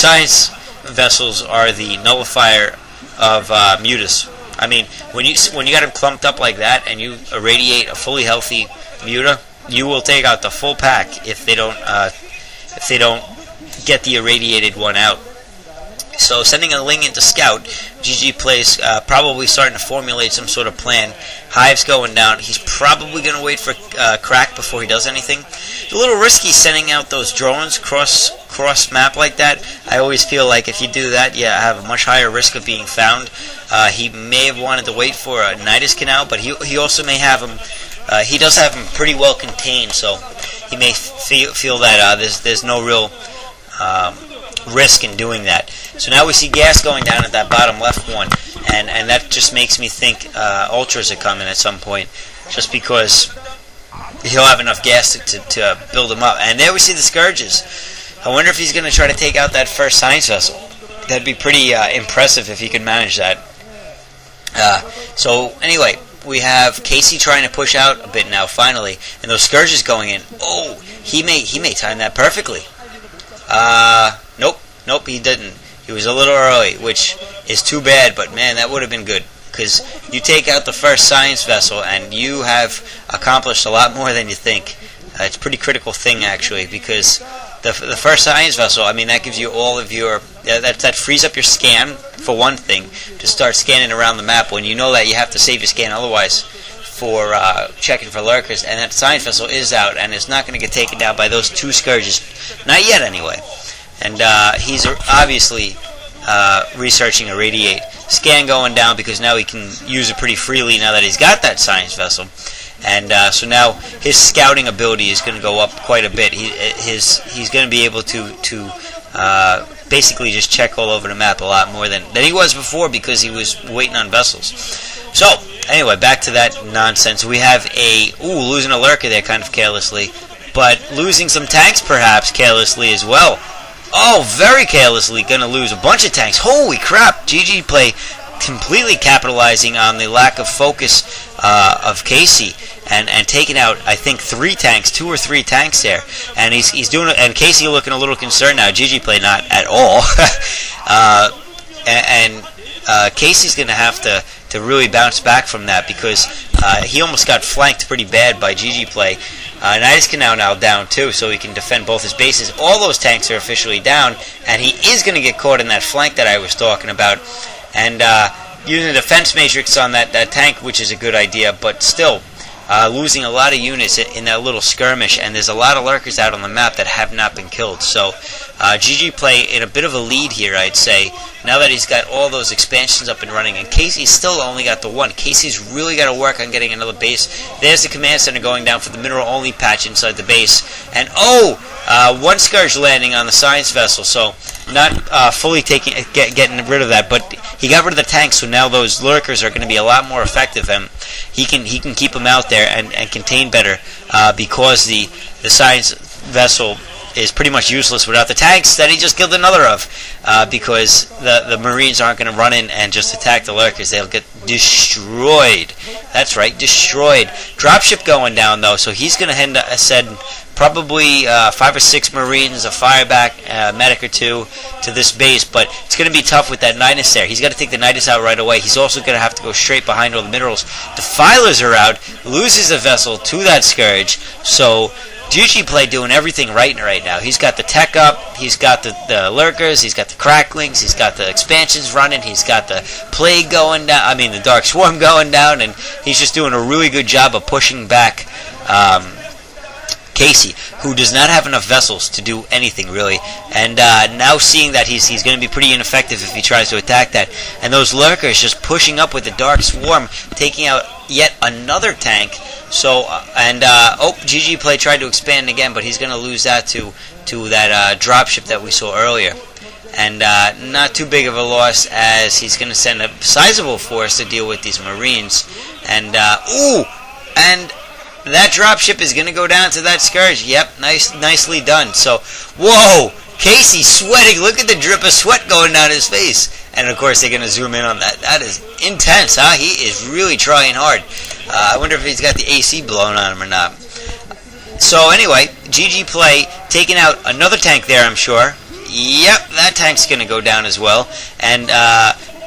science vessels are the nullifier of mutas. I mean, when you got them clumped up like that, and you irradiate a fully healthy muta, you will take out the full pack if they don't get the irradiated one out. So sending a Ling into Scout, GGPlay's probably starting to formulate some sort of plan. Hive's going down. He's probably going to wait for Crack before he does anything. It's a little risky sending out those drones cross map like that. I always feel like if you do that, I have a much higher risk of being found. He may have wanted to wait for a Nidus Canal, but he also may have him. He does have him pretty well contained, so he may feel that there's no real risk in doing that. So now we see gas going down at that bottom left one, and that just makes me think Ultras are coming at some point, just because he'll have enough gas to build them up. And there we see the Scourges. I wonder if he's going to try to take out that first science vessel. That'd be pretty impressive if he could manage that. So anyway, we have Casey trying to push out a bit now, finally, and those Scourges going in. Oh, he may time that perfectly. Nope, he didn't. He was a little early, which is too bad, but man, that would have been good, because you take out the first science vessel and you have accomplished a lot more than you think. It's a pretty critical thing, actually, because the first science vessel, I mean, that gives you all of your, that frees up your scan, for one thing, to start scanning around the map when you know that you have to save your scan otherwise for checking for lurkers, and that science vessel is out, and it's not going to get taken down by those two Scourges. Not yet, anyway. And he's obviously researching Irradiate. Scan going down because now he can use it pretty freely now that he's got that science vessel. And so now his scouting ability is going to go up quite a bit. He's going to be able to basically just check all over the map a lot more than he was before, because he was waiting on vessels. So anyway, back to that nonsense. We have losing a lurker there kind of carelessly, but losing some tanks perhaps carelessly as well. Oh, very carelessly going to lose a bunch of tanks. Holy crap! GGPlay completely capitalizing on the lack of focus of Casey and taking out, I think, 2 or 3 tanks there. And he's doing it. And Casey looking a little concerned now. GGPlay not at all. Casey's going to have to really bounce back from that, because he almost got flanked pretty bad by GGPlay. Nidus Canal now down too, so he can defend both his bases. All those tanks are officially down, and he is going to get caught in that flank that I was talking about. And using the defense matrix on that tank, which is a good idea, but still losing a lot of units in that little skirmish, and there's a lot of lurkers out on the map that have not been killed. So GGPlay in a bit of a lead here, I'd say, now that he's got all those expansions up and running, and Casey's still only got the one. Casey's really got to work on getting another base. There's the command center going down for the mineral only patch inside the base, and one Scourge landing on the science vessel, so not fully getting rid of that, but he got rid of the tanks, so now those lurkers are going to be a lot more effective, and he can keep them out there and contain better, because the science vessel is pretty much useless without the tanks that he just killed another of, because the Marines aren't going to run in and just attack the lurkers. They'll get destroyed. That's right, destroyed. Dropship going down, though, so he's going to send probably 5 or 6 Marines, a fireback, medic or 2 to this base, but it's going to be tough with that Nidus there. He's got to take the Nidus out right away. He's also going to have to go straight behind all the minerals. Defilers are out, loses a vessel to that Scourge, so GGPlay doing everything right now. He's got the tech up, he's got the lurkers, he's got the cracklings, he's got the expansions running, he's got the plague going down, I mean the dark swarm going down, and he's just doing a really good job of pushing back Casey, who does not have enough vessels to do anything really, and now seeing that he's going to be pretty ineffective if he tries to attack that, and those lurkers just pushing up with the dark swarm, taking out yet another tank. So GGPlay tried to expand again, but he's going to lose that to that dropship that we saw earlier, and not too big of a loss, as he's going to send a sizable force to deal with these Marines, and that dropship is going to go down to that Scourge. Yep, nicely done. So, whoa, Casey sweating. Look at the drip of sweat going down his face. And of course, they're going to zoom in on that. That is intense, huh? He is really trying hard. I wonder if he's got the AC blown on him or not. So anyway, GGPlay taking out another tank there, I'm sure. Yep, that tank's going to go down as well. And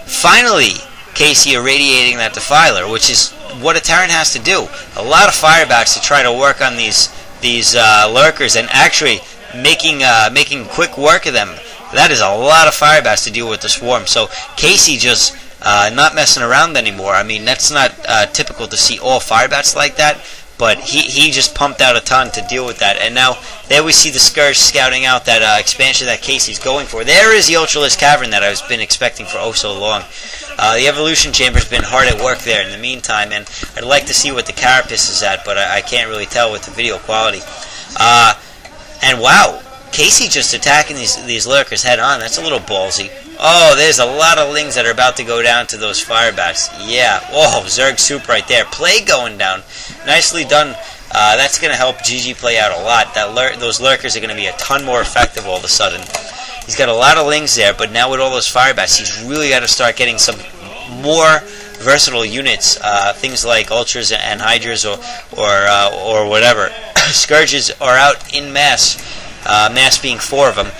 finally, Casey irradiating that defiler, which is what a Terran has to do. A lot of firebacks to try to work on these lurkers, and actually making quick work of them. That is a lot of firebacks to deal with the swarm. So Casey just not messing around anymore. I mean, that's not typical to see all firebats like that, but he just pumped out a ton to deal with that. And now there we see the Scourge scouting out that expansion that Casey's going for. There is the Ultralisk Cavern that I've been expecting for oh so long. The Evolution Chamber's been hard at work there in the meantime, and I'd like to see what the Carapace is at, but I can't really tell with the video quality. And wow, Casey just attacking these lurkers head on. That's a little ballsy. Oh, there's a lot of lings that are about to go down to those firebats. Yeah. Oh, Zerg soup right there. Plague going down. Nicely done. That's going to help GGPlay out a lot. Those lurkers are going to be a ton more effective all of a sudden. He's got a lot of lings there, but now with all those firebats, he's really got to start getting some more versatile units. Things like Ultras and Hydras or whatever. Scourges are out in mass. Mass being 4 of them.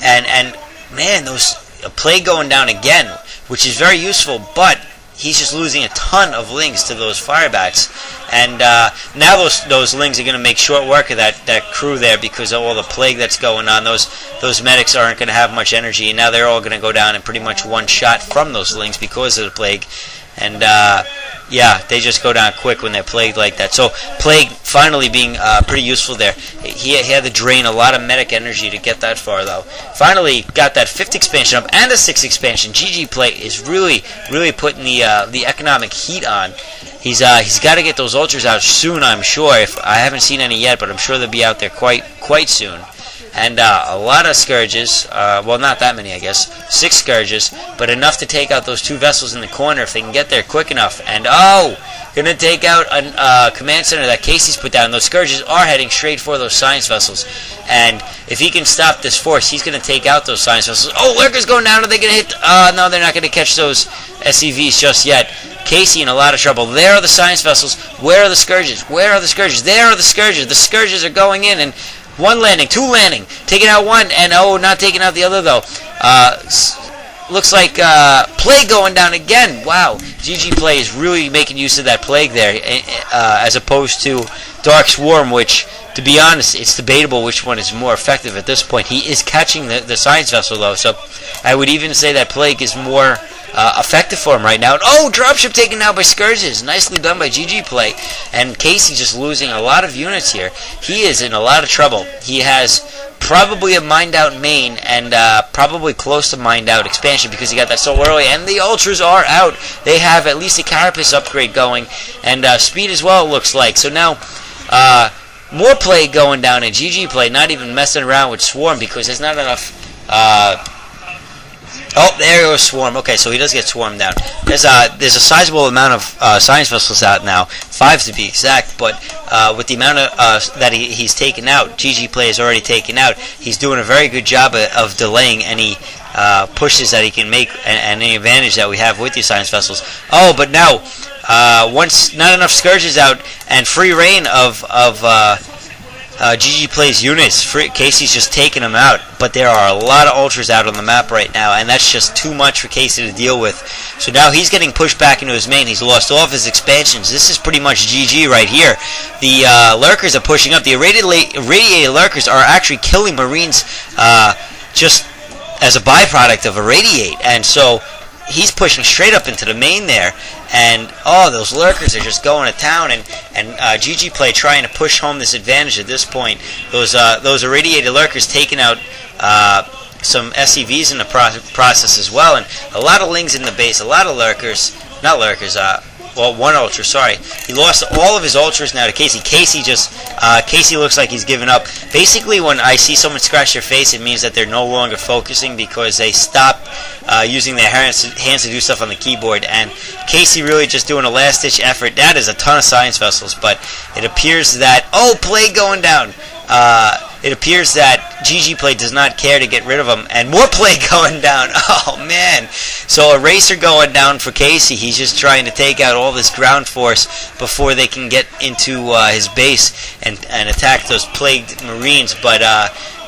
And man, those Plague going down again, which is very useful, but he's just losing a ton of lings to those firebats. And now those lings are going to make short work of that crew there because of all the Plague that's going on. Those medics aren't going to have much energy, and now they're all going to go down in pretty much one shot from those lings because of the Plague. And yeah, they just go down quick when they're plagued like that. So Plague finally being pretty useful there. He had to drain a lot of medic energy to get that far, though. Finally got that 5th expansion up and a 6th expansion. GGPlay is really putting the economic heat on. He's got to get those Ultras out soon, I'm sure. I haven't seen any yet, but I'm sure they'll be out there quite soon. And a lot of Scourges, well, not that many, I guess, 6 Scourges, but enough to take out those 2 vessels in the corner if they can get there quick enough. And oh, gonna take out a command center that Casey's put down. Those Scourges are heading straight for those science vessels, and if he can stop this force, he's gonna take out those science vessels. Oh, Lurker's going down. Are they gonna hit? No, they're not gonna catch those SCVs just yet. Casey in a lot of trouble. There are the science vessels. Where are the Scourges? Where are the Scourges? There are the Scourges. The Scourges are going in, and 1 landing, 2 landing, taking out 1, and oh, not taking out the other though. Looks like Plague going down again. Wow, GGPlay is really making use of that Plague there, as opposed to Dark Swarm, which, to be honest, it's debatable which one is more effective at this point. He is catching the science vessel though, so I would even say that Plague is more effective for him right now. And, oh, dropship taken out by Scourges. Nicely done by GGPlay. And Casey just losing a lot of units here. He is in a lot of trouble. He has probably a mined out main and probably close to mined out expansion because he got that so early. And the Ultras are out. They have at least a Carapace upgrade going. And speed as well, it looks like. So now more Plague going down in GGPlay, not even messing around with Swarm because there's not enough oh, there goes Swarm. Okay, so he does get swarmed down. There's a sizable amount of science vessels out now, 5 to be exact. But with the amount of that he's taken out, GGPlay has already taken out. He's doing a very good job of delaying any pushes that he can make and any advantage that we have with these science vessels. Oh, but now once not enough Scourges out and free reign of GGPlay's units, Casey's just taking them out, but there are a lot of Ultras out on the map right now, and that's just too much for Casey to deal with. So now he's getting pushed back into his main. He's lost all of his expansions. This is pretty much GG right here. The Lurkers are pushing up. The irradiated Lurkers are actually killing Marines just as a byproduct of irradiate, and so he's pushing straight up into the main there. And oh, those Lurkers are just going to town, and GGPlay trying to push home this advantage at this point. Those irradiated Lurkers taking out some SCVs in the process as well, and a lot of lings in the base, a lot of Lurkers, not Lurkers, well, 1 Ultra, sorry. He lost all of his Ultras now to Casey. Casey looks like he's given up. Basically, when I see someone scratch their face, it means that they're no longer focusing because they stop using their hands to do stuff on the keyboard. And Casey really just doing a last-ditch effort. That is a ton of science vessels, but it appears that... Oh, Plague going down! It appears that GGPlay does not care to get rid of him, and more Plague going down. Oh man! So a racer going down for Casey. He's just trying to take out all this ground force before they can get into his base and attack those plagued Marines. But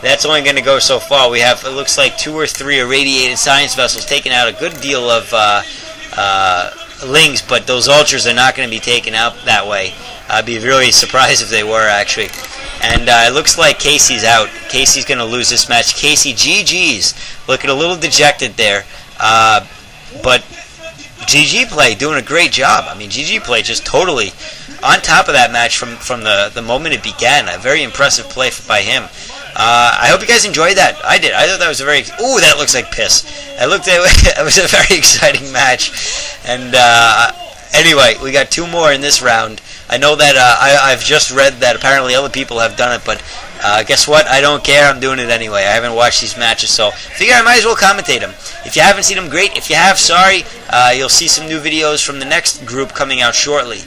that's only going to go so far. We have, it looks like 2 or 3 irradiated science vessels taking out a good deal of Lings, but those ultras are not going to be taken out that way. I'd be really surprised if they were, actually. And it looks like Casey's out. Casey's going to lose this match. Casey, GG's, looking a little dejected there. But GGPlay doing a great job. I mean, GGPlay just totally on top of that match from the moment it began. A very impressive play by him. I hope you guys enjoyed that. I did. I thought that was a very... Ooh, that looks like piss. It was a very exciting match. And anyway, we got 2 more in this round. I know that I've just read that apparently other people have done it, but guess what? I don't care. I'm doing it anyway. I haven't watched these matches, so figure I might as well commentate them. If you haven't seen them, great. If you have, sorry. You'll see some new videos from the next group coming out shortly.